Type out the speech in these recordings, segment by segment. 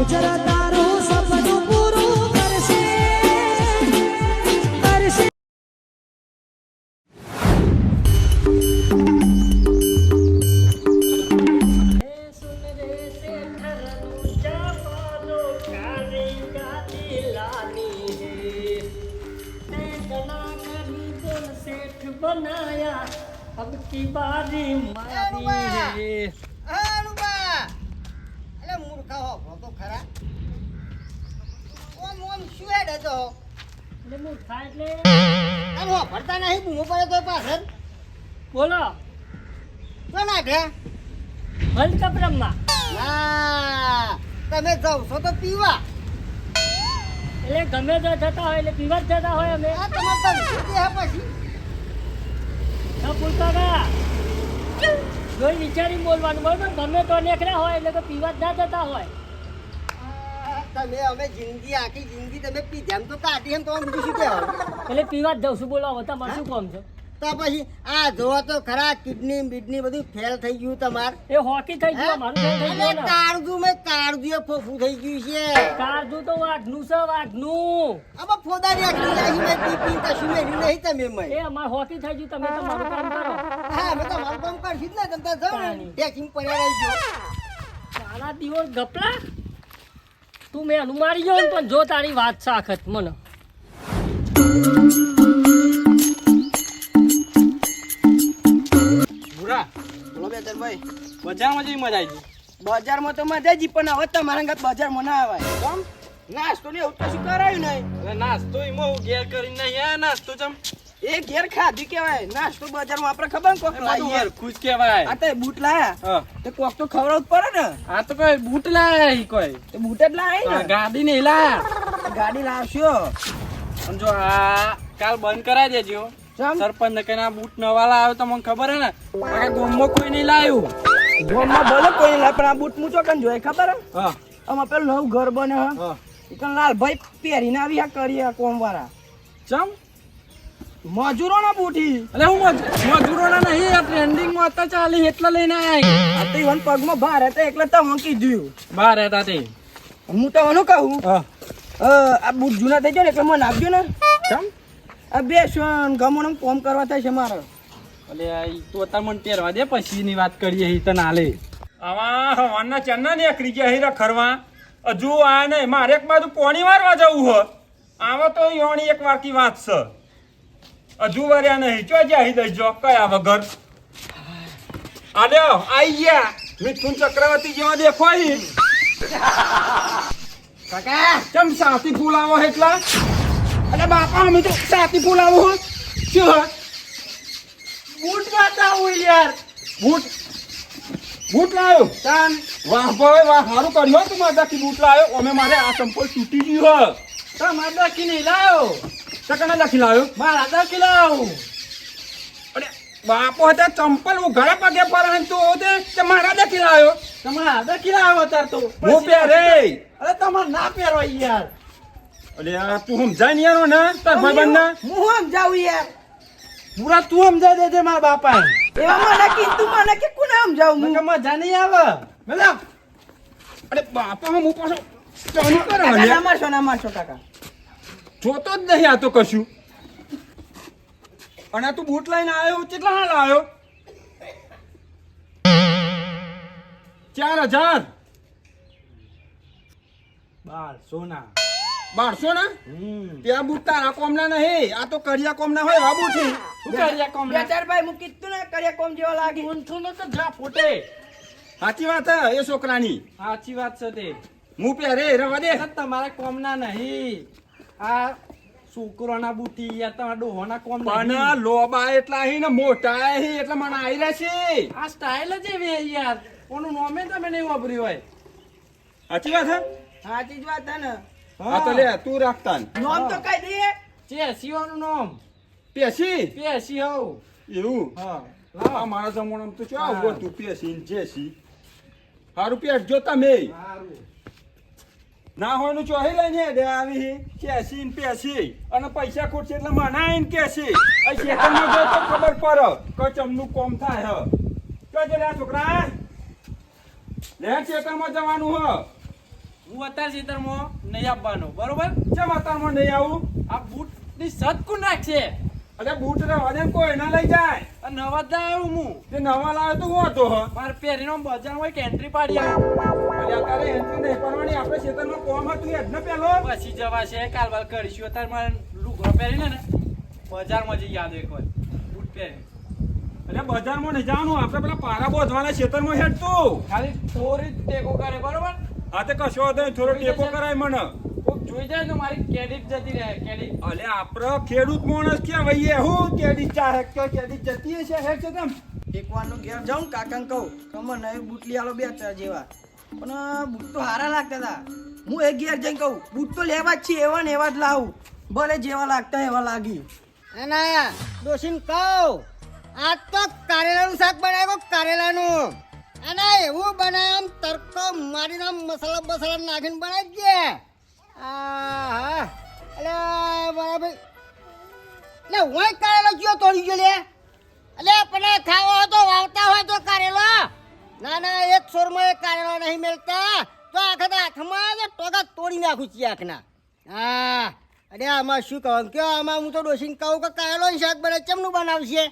Future તારું સપનું પૂરું કરશે કરશે बनाया अब की बारी मारी है અલે મૂર્ખા હો તો ખરા ઓમ ઓમ શું હેડે તો એટલે મૂર્ખા એટલે આમ હો ભરતા નહીં બૂમો પડે તો પાછળ બોલો તો નાખે વર્લ્ડ કપ રમવા ના તમે જાવ છો તો પીવા એટલે ગમે તે જતા હોય એટલે પીવા જ જતા હોય અમે આ તમાર તો વિશે હે પછી ન પૂછતા ના જોઈ વિચારી બોલવાનું બરોબર ગમે તો નીકળ્યા હોય એટલે તો પીવા જ ના જતા હોય તમે અમે જિંદગી આખી જિંદગી તમે પીધેમ તો કાઢી એમ તો બીજું શું કહેવાનું એટલે પીવા જ જઉં છું બોલો હવે તમારે શું કામ છે તો પછી આ જોવો તો ખરા કિડની બીડની બધું ફેલ થઈ ગયું તમાર એ હોકી થઈ ગયું મારું ફેલ થઈ ગયું ને કાળજુ એ ફોફું થઈ ગયું છે કાળજું તો વાઘનું છે વાઘનું આમાં ફોદાની આખી લાગી મેં પી કશું મેળ્યું નહીં તમે મેં એ અમાર હોકી થઈ ગયું તમે તમારું કામ કરો હા મેં તમારું કામ કરશું જ ને તમે તો જાઓ તાણી. ટેકિંગ પડ્યા રહી ગયો મારા દિવસ ગપલા તું મેં અનુ મારી ગયો ને પણ જો તારી વાત સાખત મને ભૂરા બોલો બે ભાઈ બજારમાં જઈ મજા આવી બજારમાં તો મજા જ પણ હવે તમારા ઘર બજારમાં ના આવાય કેમ નાસ્તો ને એવું તો શું કરાયું નહીં ગઈ નાસ્તો એમાં હું ઘેર કરીને નહીં આ નાસ્તો ચમ એ ઘેર ખાધી કેવાય નાસ્તો બજારમાં આપણે ખબર ને કોક લાવીએ ખુશ કહેવાય આ તો બૂટ લાયા હા. તે કોક તો ખવડાવવું જ પડે ને આ તો કોઈ બૂટ લાયા ઈ કોઈ તે બૂટ જ લાવી ને ગાડી નહીં લાયા ગાડી લાવશો અને જો આ કાલ બંધ કરાવી દેજો ચમ સરપંચ ને કઈ આ બૂટ નવા લાવ્યો તો મને ખબર હે ને આ ગોમમાં કોઈ નહીં લાવ્યું ગોમમાં ભલે કોઈ લાવે પણ આ બૂટ મૂચો કન જોઈ ખબર હે હા આમાં પેલું નવું ઘર બને હે હા ઈકન લાલભાઈ પહેરીને આવી આ કરીએ કોમ વાળા ચમ મજૂરો ના બૂટી એટલે હું મજૂરોના નહીં આ ટ્રેન્ડિંગ માં હતા ચાલી એટલે લઈને આયા આ તો ઈવન પગમાં ભાર હતા એટલે તો હું કીધું બહાર હતા તે હું તો આનું કહું હા આ બૂટ જૂના થઈ જાય ને એટલે મને આપજો ને ચમ આ બે શું ગમણ કોમ કરવા થાય છે મારે એટલે ઈ તો તાર મને પહેરવા દે પછી ની વાત કરીએ ઈ તને હાલે આવા હવાના ચન્ના નીકળી ગયા હીરા ખરવા હજુ આ નહીં મારે એક બાજુ પોણી મારવા જવું હો આવા તો યોણી એક વાકી વાત છે હજુ વર્યા નહીં ચો જાહી દઈજો કયા વગર આલ્યો આઈ ગયા મિથુન ચક્રવર્તી જેવા દેખો ઈ કાકા ચમ સાથી ફૂલાવો એટલા અને બાપા અમે તો સાથી ફૂલાવો શું હે? બૂટ બતાવું યાર બૂટ બૂટ લાવ્યો તાન વાહ ભાઈ વાહ સારું કર્યું તું માદાકી બૂટ લાવ્યો અમે મારે આ ચંપલ તૂટી ગયું હે તો માદાકી નહીં લાવ્યો સકના દાખી લાવ્યો મારા દાખી લાવ અરે બાપો હતા ચંપલ હું ઘરે પગે પર તો તે મારા દાખી લાવ્યો તમારા દાખી લાવ્યો તાર તો હું પહેરે અરે તમારે ના પહેરો યાર અરે આ તું સમજાય ને યાર ને તાર ભાઈબંધ ના હું આમ જાઉં યાર પૂરા તું સમજાય દેજે મારા બાપા એવા મને કીધું મને કે કોને આમ જાઉં હું મને મજા નહીં આવે મેલા અરે બાપા હું પાછો ચાલુ કરે કાકા ના મારશો કાકા જોતો જ નહીં આ તો કશું અને તું બૂટ લઈને આવ્યો કેટલા ના લાવ્યો 4000 1200 ના ત્યાં બૂટ તારા કોમના નહીં આ તો કરિયા કોમના હોય બાબુથી શું કરિયા કોમના બેચારભાઈ હું કીધું ને કર્યા કોમ જેવો લાગી ઊંઠું ન તો જા ફૂટે સાચી વાત હે એ છોકરાની સાચી વાત છે તે હું પહેરે રવા દે તમારા કોમના નહીં આ છોકરોના બુટી યા તમારા ડોહોના કોમ પણ લોબા એટલા હી ને મોટા હી એટલે મને આવી રહેશે આ સ્ટાઇલ જ એવી યાર કોનું નોમે તમે નહીં વાપર્યું હોય સાચી વાત હે સાચી જ વાત છે ને હા તો લે તું રાખતા નોમ તો કઈ દે ચેસીઓનું નામ પેસી હો એવું હા લાવ મારા જમણમ તો ચા ઉભો તું પેસી ને જેસી હારું પેટ જો તમે ના હોય નું ચોહી લઈને દે આવી કેસી ને પેસી અને પૈસા ખોટશે એટલે મનાઈ ને કેસી આ શેતરમાં જો તો ખબર પડે કે ચમનું કોમ થાય હ તો જે લે છોકરા લે શેતરમાં જવાનું હ હું અત્યારે ખેતરમાં નહીં આપવાનો બરોબર. ચમ અત્યારમાં નહીં આવું? આ બૂટ ની સત કોણ રાખશે? અરે બૂટ રહેવા દે ને, કોઈ ના લઈ જાય. આ નવા જ લાવ્યો હું. તે નવા લાવ્યો તો હું હતો હ. મારે પહેરીને બજારમાં એક એન્ટ્રી પાડી આવી. અરે અત્યારે એન્ટ્રી નહીં કરવાની, આપણે ખેતરમાં કોમ હતું એ જ ને પેલો. પછી જવાશે કાલબાલ કરીશું. અત્યારે મારે લુગડો પહેરીને ને બજારમાં જઈ યાદ એક વાર બૂટ પહેરી. અરે બજારમાં નહીં જવાનું, આપણે પેલા પારા બોધવાના ખેતરમાં હેડ તું. ખાલી થોડી જ ટેકો કરે બરોબર. આ તે કશો હતો નહીં, થોડો ટેકો કરાય મને. કોક જોઈ જાય તો મારી ક્રેડિટ જતી રહે ક્રેડિટ. અલે આપણે ખેડૂત માણસ કહેવાય, હું કેડી ચાહે કે કેડી જતી હશે હેડ છે તેમ. એક વાર નું ઘેર જાઉં કાકાને કહું કમર નવી બૂટ લઈ આલો 2-4 જેવા, પણ બૂટ તો સારા લાગતા હતા. હું એક ઘેર જઈને કહું બૂટ તો લેવા જ છે, એવા ને એવા જ લાવું, ભલે જેવા લાગતા એવા લાગી. અને ડોશીને કહું આજ તો કારેલાનું શાક બનાવ્યું, કારેલાનું. અને એવું બનાવ્યું આમ તડકો મારીને આમ મસાલા બસાલા નાખીને બનાવી દે. હા એટલે બરાબર. એટલે હું કારેલો કયો તોડી ગયો લે. એટલે પણ ખાવો હોય તો વાવતા હોય તો કારેલો. ના ના એક છોરમાં એક કારેલો નહીં મેળતા તો આખા હાથમાં ટોકા તોડી નાખું છીએ આખના. હા અરે આમાં શું કહું કે આમાં હું તો ડોસીને કહું કે કારેલો શાક બને કેમનું બનાવશે?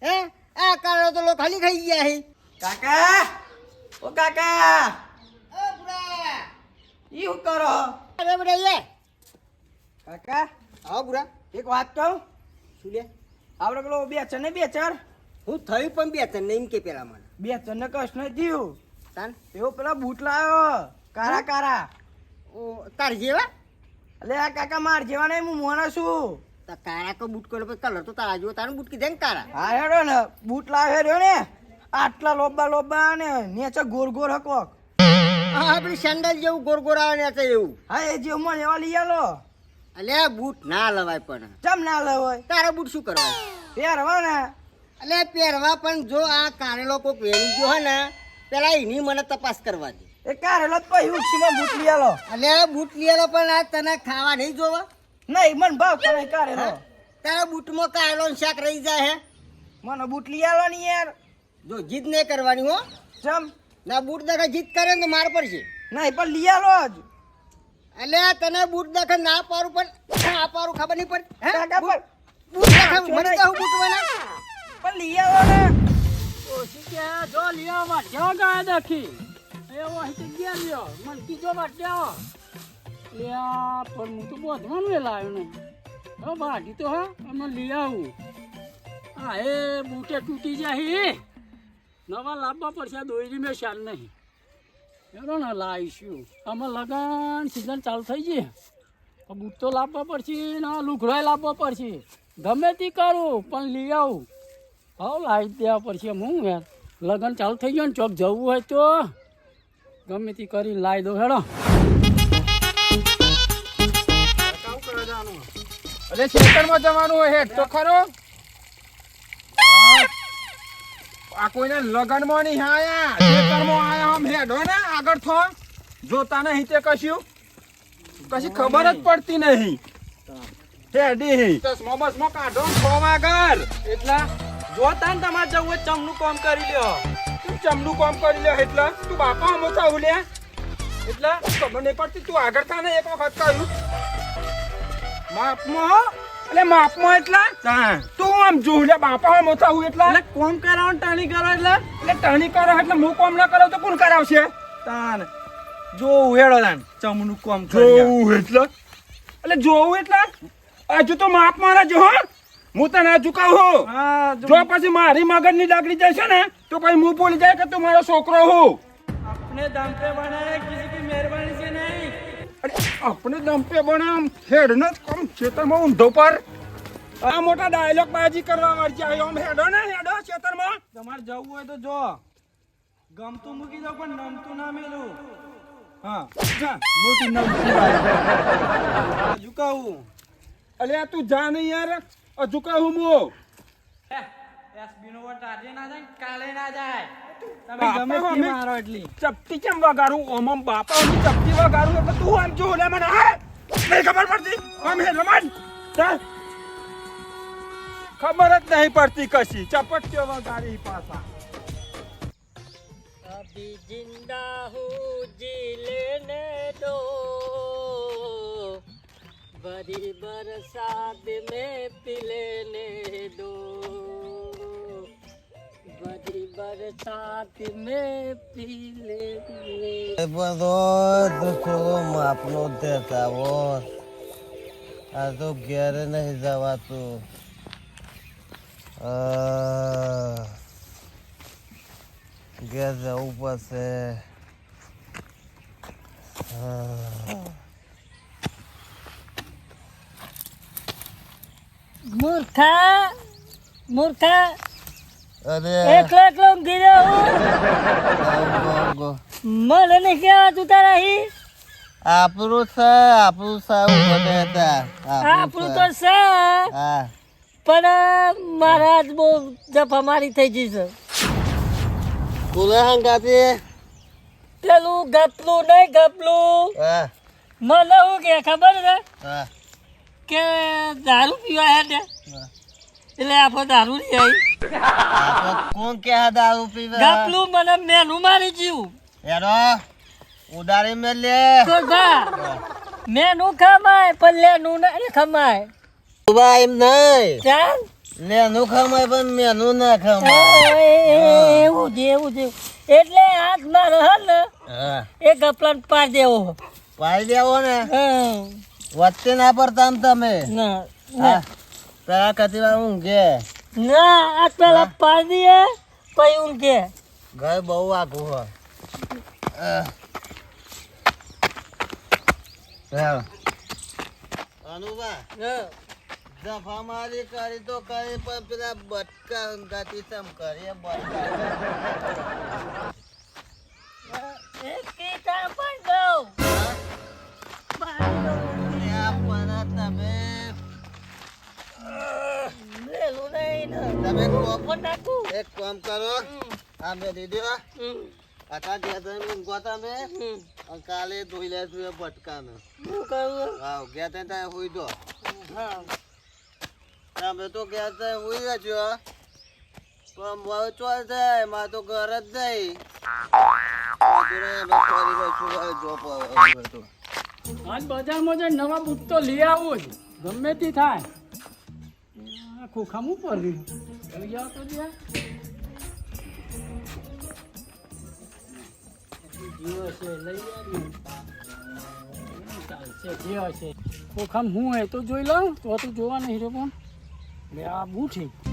હે આ કારેલો તો લોકો ખાલી ખાઈ ગયા છે. કાકા, ઓ કાકા, ઓ બુરા ઈ શું કરો? અરે બુરા લે કાકા આવો બુરા. એક વાત કહું, શું લે? આપણે પેલો 2-4 ને 2-4 હું થયું પણ બે તને નહીં કે પેલા મને 2-4 ને કશ ન થયું, તાન એવો પેલા બૂટ લાવ્યો કારા કારા. ઓ તાર જેવા અલે આ કાકા માર જેવા નહીં, હું મોણો છું. તો કારા કો બૂટ કરો કલર તો તારા જેવો તારું બૂટ કીધે ને કારા. હા હેડો ને બૂટ લાવ્યો રહ્યો ને, આટલા લોબા લોબા ને નેચે ગોર ગોર હકો. હા આપણી સેન્ડલ જેવું ગોર ગોર આવે ને છે એવું. હા એ જેવું મને એવા લઈ આલો. અલે બૂટ ના લવાય પણ ચમ ના લેવાય? તારા બૂટ શું કરવા? પહેરવા ને. અલે પહેરવા પણ જો આ કારેલો કોક વેણી ગયો હોય ને પેલા એની મને તપાસ કરવા દે. એ કારેલો જ પછી ઉછીમાં બૂટ લઈ આલો. અલે બૂટ લીએલો પણ આ તને ખાવા નહીં જોવા? નહીં મને ભાવ કરે કારેલો. તારા બૂટમાં કારેલો ને શાક રહી જાય હે. મને બૂટ લઈ આલો ને યાર. જો જીદ નહીં કરવાની હો. ચમ ના બૂટ દેખા જીદ કરે ને તો માર પડશે. નહીં પણ લઈ આલો જ. અલે તને બૂટ દેખા ના પારું પણ આ પારું ખબર નહીં પડતી હે? કાકા પણ બૂટ દેખા મને કહું બૂટ વાળા પણ લઈ આલો ને. ઓછી કે જો લિયા માં ક્યાં ગયા દેખી એવો અહીં ગયા લ્યો મને કીધો વાટ આવો લ્યા પણ હું તો બોધવાનું એ લાવ્યો ને હો બાકી તો હા અમે લઈ આવું હા એ બૂટે તૂટી જાય નવા લાવવા પડશે આ દોરી મેં શાલ નહીં એનો ને લાવીશું અમે લગન સિઝન ચાલુ થઈ ગઈ બૂટ તો લાવવા પડશે ને લુગડોય લાવવા પડશે ગમે તે કરું પણ લઈ આવું હા લાવી દેવા પડશે હું યાર લગન ચાલુ થઈ ગયો ને ચોક જવું હોય તો ગમે તે કરીને લાવી દઉં હેડો અરે ખેતરમાં જવાનું હોય હેડ તો ખરો. આ કોઈને લગનમાં નહીં આયા, ખેતરમાં આયા આમ હેડો ને આગળ થો. જોતા નહીં તે કશું કશી ખબર જ પડતી નહીં. હેડી ચશ્મો બસમો કાઢો ને ખોમ આગળ. એટલા જો તાન તમારે જવું હોય ચમનું કામ કરી લ્યો. તું ચમનું કામ કરી લે એટલે તું બાપા અમો થાવ લે એટલે ખબર નહીં પડતી. તું આગળ થા ને એક વખત કહ્યું માપમાં એટલે માપમાં એટલે તું આમ જોઉં લે બાપા અમો થાવ એટલે એટલે કોમ કરાવો ટાણી કરો એટલે ટણી કરો એટલે હું કામ ના કરાવ તો કોણ કરાવશે? તાન જો હેડો તાન ચમનું કામ જોવું એટલે જોવું એટલે હજુ તો માપ મારા જો હો હું તને હજુ કહું. હા જો પછી મારી મગજની લાકડી જશે ને તો પછી હું બોલી જાય કે તું મારો છોકરો હું. अपने दम पे बनाए किसी की मेहरबानी से नहीं. અરે આપણે દંપે બનામ હેડ ને કમ ખેતરમાં ઊંધો પર આ મોટા ડાયલોગ બાજી કરવા વાળી આવ્યો આમ હેડો ને હેડો ખેતરમાં. તમારે જવું હોય તો જો ગમતું મૂકી દો પણ નમતું ના મેલું. હા જા મોટી નમતી હજુ કહું અલ્યા તું જા નહીં યાર હજુ કહું હું. એસબી નો વોટ આજે ના જાય કાલે ના જાય. તમે બાપા ગમે તે અમે મારો એટલી ચપટી કેમ વગાડું ઓમ ઓમ બાપા હું ચપટી વગાડું એટલે તું આમ જો લે મને હા નહીં ખબર પડતી આમ હે રમણ ચાલ ખબર જ નહીં પડતી કશી ચપટીઓ વગાડી પાછા. अभी जिंदा हूँ जी लेने दो बड़ी बरसात में पी लेने दो बड़ी बरसात में पी लेने બધો થોડો માપનો દેતા હો આ તો ઘેર નહીં જવાતું ઘેર જવું પડશે મૂર્ખા મૂર્ખા અરે એકલો એકલો ગીર્યો હું મને નહીં કહેવાતું તારા આપણું છે આપણું સારું બને હતા આપણું તો છે હા પણ મારા આજ બહુ જફા મારી થઈ ગઈ છે તુલે હંગાતી પેલું ગપલું નહીં ગપલું હા મને શું કે ખબર છે હા કે દારૂ પીવા હે ને એટલે આપણે દારૂ લઈ આવી કોણ કે દારૂ પીવે ગપલું મને મેનું મારી જીવું એનો ઉડારી મેં લે તો જા મેનું ખમાય પણ લેનું નહીં ખમાય એમ નહીં ચાલ લેનું ખમાય પણ મેનું ના ખમાય એવું છે એટલે હાથ મારો હે ને હા એ ગપલાને પાર દેવો પાઈ દેવો ને હા વચ્ચે ના પડતા આમ તમે ના હા પેલા કતી વાર ઊંઘે ના આ પેલા પાર દઈએ પછી ઊંઘે ઘર બહુ આઘું હોય અનુભા જફા મારી કરી તો કરી પણ પેલા બટકા ગાતી સમ કરીએ એક કીટા પણ દઉં તમે લેલું નહીં ને તમે પણ નાખું એક કામ કરો આ મેં દીધો આટા ગયા તમે ઊંઘો તમે અને કાલે ધોઈ લેશું એ બટકાને શું કરું હા ગયા ત્યાં હોઈ દો હા તમે તો ગયા ત્યાં હોઈ રહેજો પણ મારું ચોલ જાય મારે તો ઘર જ જાય આજ બજારમાં જઈને નવા બૂટ તો લઈ આવું જ ગમે તે થાય આ ખોખામ ઉપર લઈ આવતો ત્યાં જીઓ છે લઈ આવી ચાલશે જીઓ છે ખોખામ હું એ તો જોઈ લઉં તો તું જોવા નહીં રે પણ લે આ બૂટ છે